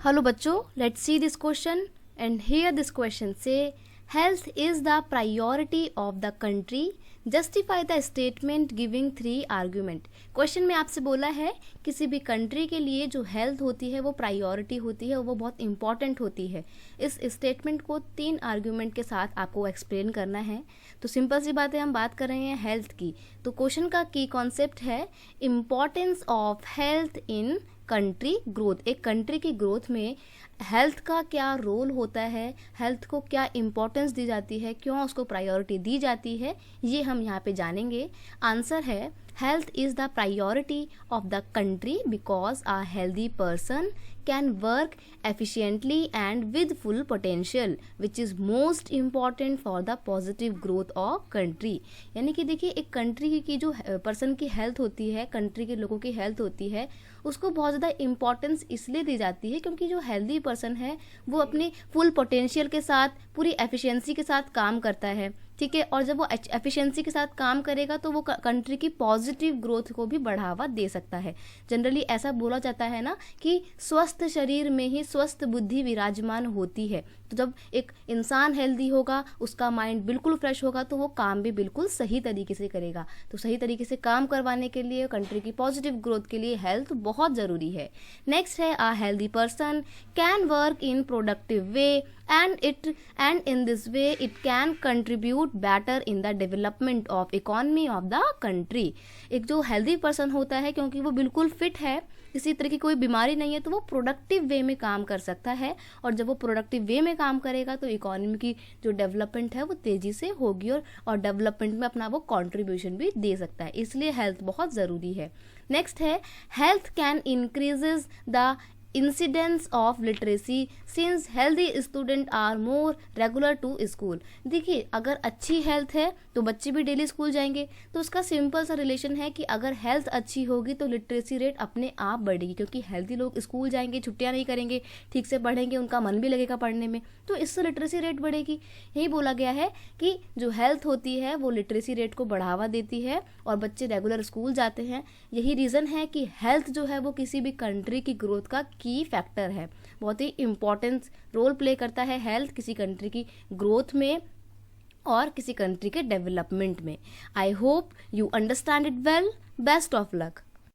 Hello बच्चों, let's see this question and here this question says health is the priority of the country, justify the statement giving 3 argument. Question में आपसे बोला है किसी भी country के लिए जो हेल्थ होती है वो प्रायोरिटी होती है, वो बहुत इंपॉर्टेंट होती है। इस स्टेटमेंट को 3 आर्ग्यूमेंट के साथ आपको एक्सप्लेन करना है। तो सिंपल सी बात है, हम बात कर रहे हैं हेल्थ की। तो क्वेश्चन का की कॉन्सेप्ट है importance of health in country growth. एक कंट्री की ग्रोथ में हेल्थ का क्या रोल होता है, हेल्थ को क्या इम्पोर्टेंस दी जाती है, क्यों उसको प्रायोरिटी दी जाती है, ये हम यहाँ पे जानेंगे। आंसर है health is the priority of the country because a healthy person can work efficiently and with full potential which is most important for the positive growth of country। यानी कि देखिए, एक कंट्री की जो पर्सन की health होती है, country के लोगों की हेल्थ होती है, उसको बहुत ज़्यादा इम्पॉर्टेंस इसलिए दी जाती है क्योंकि जो हेल्दी पर्सन है वो अपने फुल पोटेंशियल के साथ, पूरी एफिशिएंसी के साथ काम करता है, ठीक है। और जब वो एफिशिएंसी के साथ काम करेगा तो वो कंट्री की पॉजिटिव ग्रोथ को भी बढ़ावा दे सकता है। जनरली ऐसा बोला जाता है ना कि स्वस्थ शरीर में ही स्वस्थ बुद्धि विराजमान होती है। तो जब एक इंसान हेल्दी होगा, उसका माइंड बिल्कुल फ्रेश होगा, तो वो काम भी बिल्कुल सही तरीके से करेगा। तो सही तरीके से काम करवाने के लिए, कंट्री की पॉजिटिव ग्रोथ के लिए हेल्थ बहुत ज़रूरी है। नेक्स्ट है a healthy person can work in productive way and in this way it can contribute better in the development of economy of the country। एक जो हेल्दी पर्सन होता है, क्योंकि वो बिल्कुल फिट है, किसी तरह की कोई बीमारी नहीं है, तो वो प्रोडक्टिव वे में काम कर सकता है। और जब वो प्रोडक्टिव वे में काम करेगा तो इकोनॉमी की जो डेवलपमेंट है वो तेज़ी से होगी और डेवलपमेंट में अपना वो कंट्रीब्यूशन भी दे सकता है। इसलिए हेल्थ बहुत ज़रूरी है। नेक्स्ट है health can increases the incidence of literacy since healthy student are more regular to school. देखिए, अगर अच्छी हेल्थ है तो बच्चे भी डेली स्कूल जाएंगे। तो उसका सिंपल सा रिलेशन है कि अगर हेल्थ अच्छी होगी तो लिटरेसी रेट अपने आप बढ़ेगी, क्योंकि हेल्दी लोग स्कूल जाएंगे, छुट्टियां नहीं करेंगे, ठीक से पढ़ेंगे, उनका मन भी लगेगा पढ़ने में, तो इससे लिटरेसी रेट बढ़ेगी। यही बोला गया है कि जो हेल्थ होती है वो लिटरेसी रेट को बढ़ावा देती है और बच्चे रेगुलर स्कूल जाते हैं। यही रीज़न है कि हेल्थ जो है वो किसी भी कंट्री की ग्रोथ का की फैक्टर है। बहुत ही इंपॉर्टेंट रोल प्ले करता है हेल्थ किसी कंट्री की ग्रोथ में और किसी कंट्री के डेवलपमेंट में। I hope you understand it well. Best of luck.